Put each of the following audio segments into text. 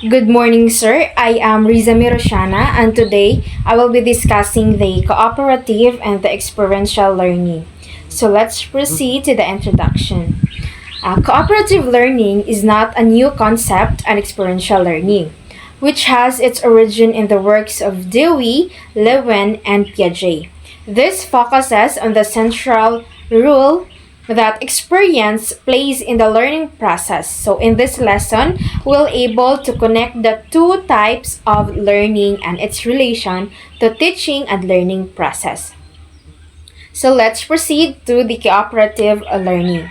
Good morning, sir. I am Riza Miroshana, and today I will be discussing the cooperative and the experiential learning. So let's proceed to the introduction. Cooperative learning is not a new concept and experiential learning, which has its origin in the works of Dewey, Lewin, and Piaget. This focuses on the central role that experience plays in the learning process. So in this lesson, we'll able to connect the two types of learning and its relation to teaching and learning process. So let's proceed to the cooperative learning.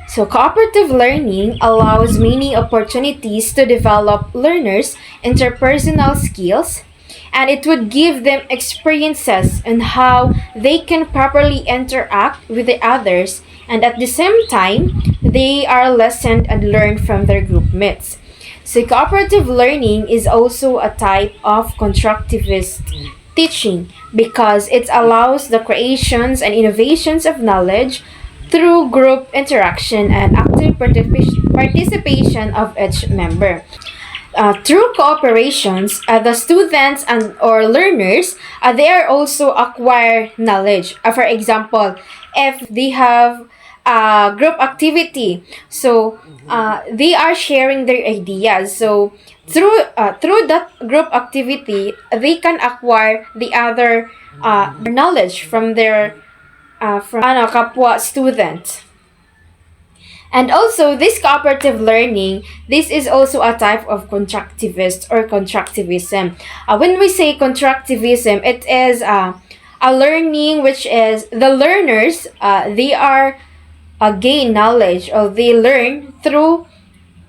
So, cooperative learning allows many opportunities to develop learners' interpersonal skills, and it would give them experiences on how they can properly interact with the others, and at the same time, they are lessened and learn from their group mates. So, cooperative learning is also a type of constructivist teaching because it allows the creations and innovations of knowledge through group interaction and active participation of each member. Through cooperations, the students and or learners they are also acquire knowledge. For example, if they have a group activity, so they are sharing their ideas. So through that group activity, they can acquire the other knowledge from their from kapwa student. And also, this cooperative learning, this is also a type of constructivist or constructivism. When we say constructivism, it is a learning which is the learners, they are gain knowledge or they learn through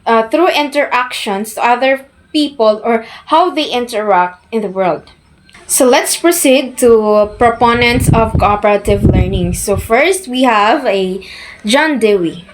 interactions to other people or how they interact in the world. So let's proceed to proponents of cooperative learning. So first we have a John Dewey.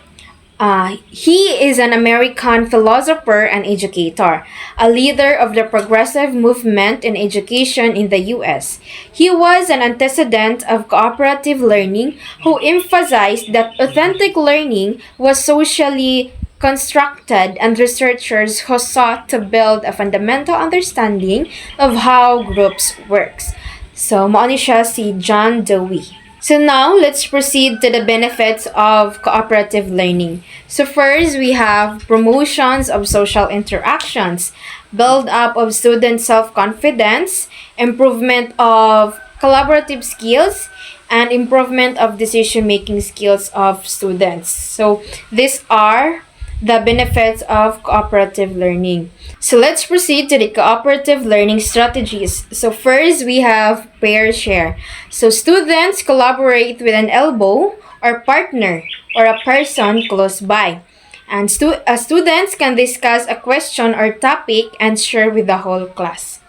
He is an American philosopher and educator, a leader of the progressive movement in education in the US. He was an antecedent of cooperative learning who emphasized that authentic learning was socially constructed and researchers who sought to build a fundamental understanding of how groups works. So, mao ni siya si John Dewey. So now, let's proceed to the benefits of cooperative learning. So first, we have promotions of social interactions, build up of student self-confidence, improvement of collaborative skills, and improvement of decision-making skills of students. So these are the benefits of cooperative learning. So let's proceed to the cooperative learning strategies. So first, we have pair share. So students collaborate with an elbow or partner or a person close by. And students can discuss a question or topic and share with the whole class.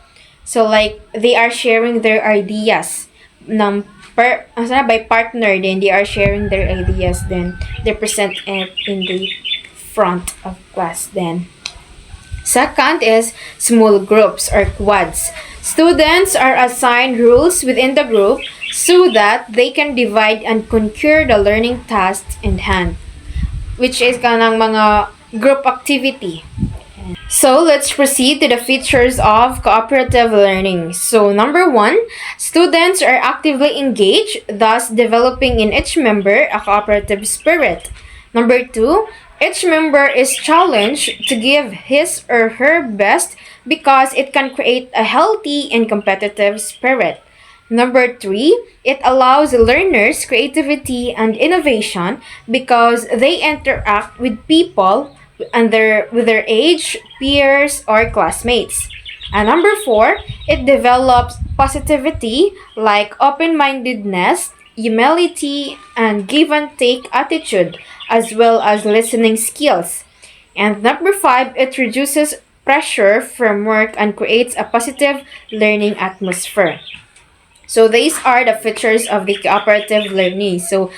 So like they are sharing their ideas. By partner, then they are sharing their ideas, then they present it in the front of class then. Second is small groups or quads. Students are assigned roles within the group so that they can divide and conquer the learning tasks in hand, which is kanang mga group activity. So let's proceed to the features of cooperative learning. So number one, students are actively engaged, thus developing in each member a cooperative spirit. Number two, each member is challenged to give his or her best because it can create a healthy and competitive spirit. Number three, it allows learners creativity and innovation because they interact with people and with their age, peers, or classmates. And number four, it develops positivity like open-mindedness, humility, and give and take attitude, as well as listening skills. And number five, it reduces pressure from work and creates a positive learning atmosphere. So these are the features of the cooperative learning. So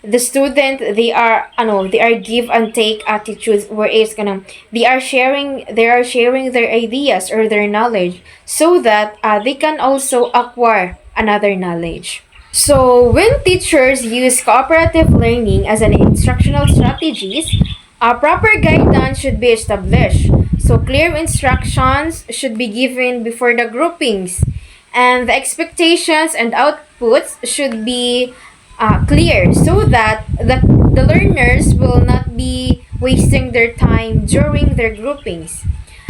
the student they are give and take attitudes where it's gonna they are sharing their ideas or their knowledge so that they can also acquire another knowledge. So when teachers use cooperative learning as an instructional strategies, A proper guidance should be established. So clear instructions should be given before the groupings. And the expectations and outputs should be clear so that the learners will not be wasting their time during their groupings.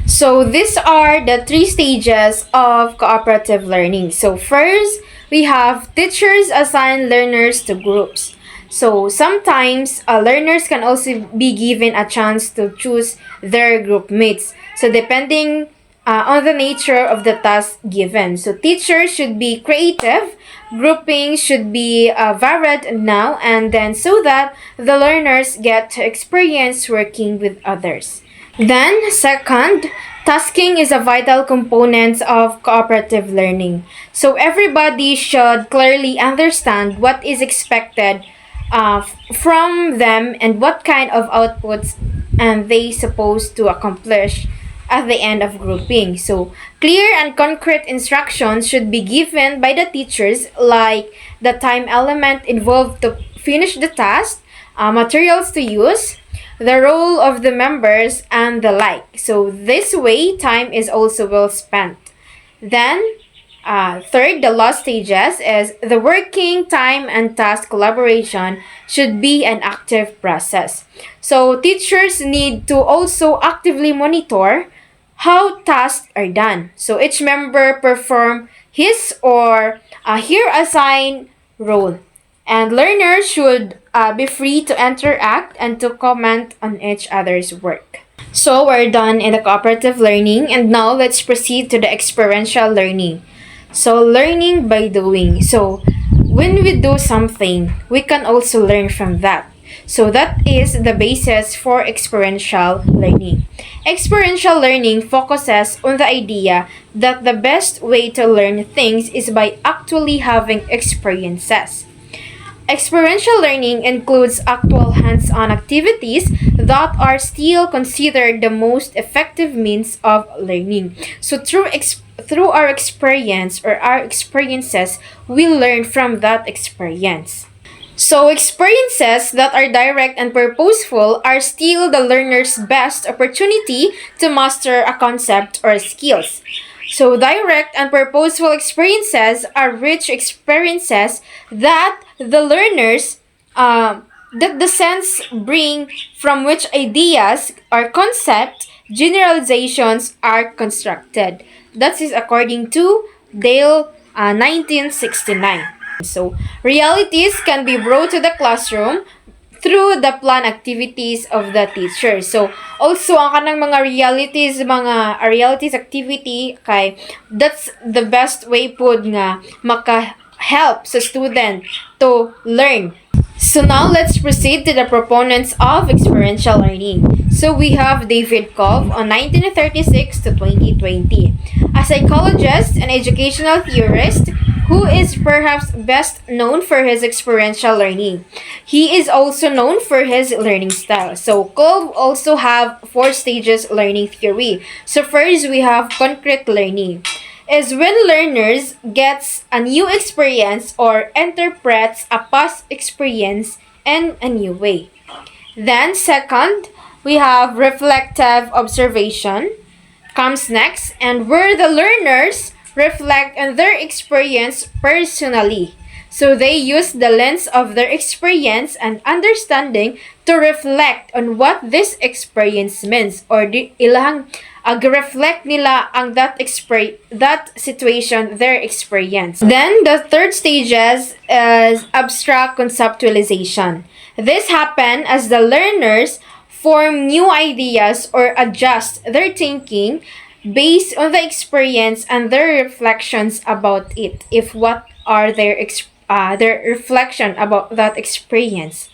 So these are the three stages of cooperative learning. So first, we have teachers assign learners to groups. So sometimes learners can also be given a chance to choose their group mates. So depending on the nature of the task given. So teachers should be creative, grouping should be varied now and then so that the learners get to experience working with others. Then, second, tasking is a vital component of cooperative learning. So everybody should clearly understand what is expected from them and what kind of outputs and they supposed to accomplish at the end of grouping. So clear and concrete instructions should be given by the teachers like the time element involved to finish the task, materials to use, the role of the members, and the like. So this way, time is also well spent. Then, third, the last stages is the working time and task collaboration should be an active process. So teachers need to also actively monitor how tasks are done. So each member perform his or her assigned role. And learners should be free to interact and to comment on each other's work. So we're done in the cooperative learning and now let's proceed to the experiential learning. So learning by doing. So when we do something, we can also learn from that. So that is the basis for experiential learning. Experiential learning focuses on the idea that the best way to learn things is by actually having experiences. Experiential learning includes actual hands-on activities that are still considered the most effective means of learning. So through our experience or our experiences, we learn from that experience. So experiences that are direct and purposeful are still the learner's best opportunity to master a concept or skills. So direct and purposeful experiences are rich experiences that the learners that the sense bring from which ideas or concept generalizations are constructed. That is according to Dale 1969. So realities can be brought to the classroom through the planned activities of the teacher. So, also, ang kanang mga realities activity, kay, that's the best way po nga maka-help sa student to learn. So now, let's proceed to the proponents of experiential learning. So, we have David Kov on 1936 to 2020. A psychologist and educational theorist who is perhaps best known for his experiential learning. He is also known for his learning style. So, Kov also have 4 stages learning theory. So, first we have concrete learning. Is when learners gets a new experience or interprets a past experience in a new way. Then, second, we have reflective observation comes next, and where the learners reflect on their experience personally. So they use the lens of their experience and understanding to reflect on what this experience means or di ilang reflect nila ang that situation, their experience. Then the third stages is abstract conceptualization. This happen as the learners form new ideas or adjust their thinking based on the experience and their reflections about it. If what are their reflection about that experience.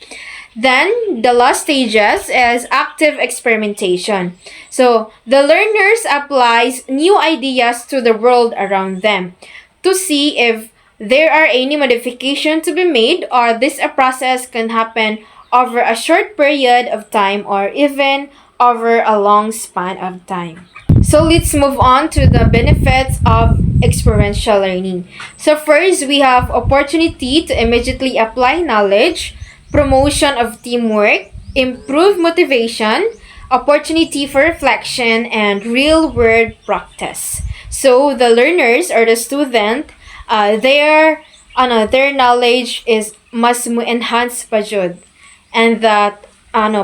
Then the last stages is active experimentation. So the learners applies new ideas to the world around them to see if there are any modification to be made or this a process can happen over a short period of time or even over a long span of time. So let's move on to the benefits of experiential learning. So first, we have opportunity to immediately apply knowledge, promotion of teamwork, improve motivation, opportunity for reflection, and real world practice. So the learners or the student, their knowledge is mas mo enhance pa jud, and that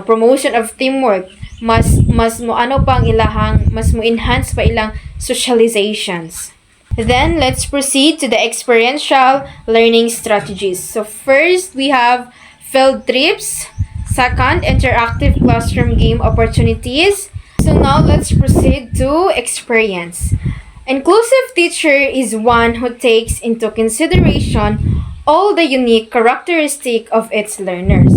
promotion of teamwork mas mo pang ilahang mas mo enhance pa ilang socializations. Then let's proceed to the experiential learning strategies. So first we have field trips, second interactive classroom game opportunities. So now let's proceed to experience. Inclusive teacher is one who takes into consideration all the unique characteristic of its learners.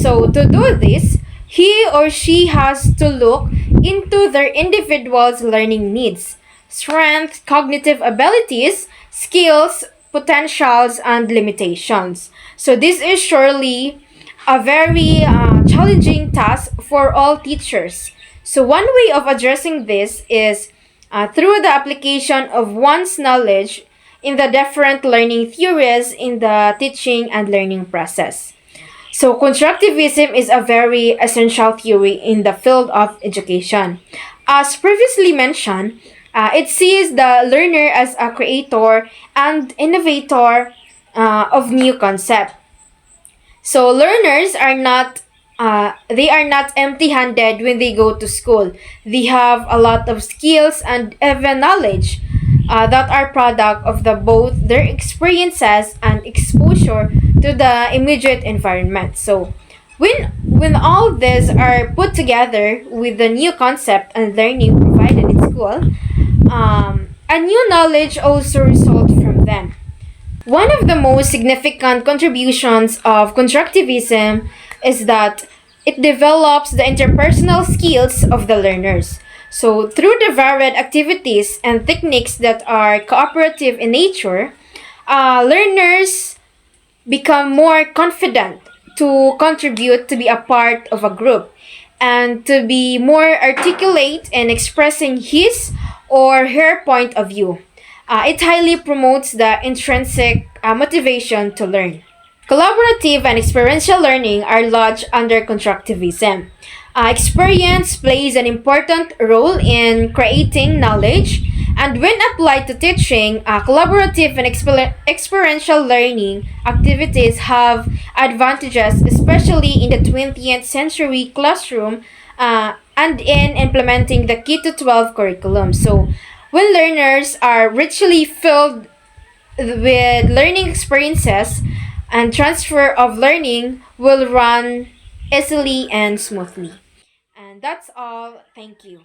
So to do this, he or she has to look into their individual's learning needs, strengths, cognitive abilities, skills, potentials, and limitations. So this is surely a very challenging task for all teachers. So one way of addressing this is through the application of one's knowledge in the different learning theories in the teaching and learning process. So, constructivism is a very essential theory in the field of education. As previously mentioned, it sees the learner as a creator and innovator of new concept. So learners are not they are not empty-handed when they go to school. They have a lot of skills and even knowledge that are product of the both their experiences and exposure to the immediate environment. So when all these are put together with the new concept and learning provided in school, a new knowledge also results from them. One of the most significant contributions of constructivism is that it develops the interpersonal skills of the learners. So, through the varied activities and techniques that are cooperative in nature, learners become more confident to contribute to be a part of a group and to be more articulate in expressing his or her point of view. It highly promotes the intrinsic motivation to learn. Collaborative and experiential learning are lodged under constructivism. Experience plays an important role in creating knowledge, and when applied to teaching, collaborative and experiential learning activities have advantages, especially in the 20th century classroom and in implementing the K to 12 curriculum. So, when learners are richly filled with learning experiences, and transfer of learning will run easily and smoothly. And that's all. Thank you.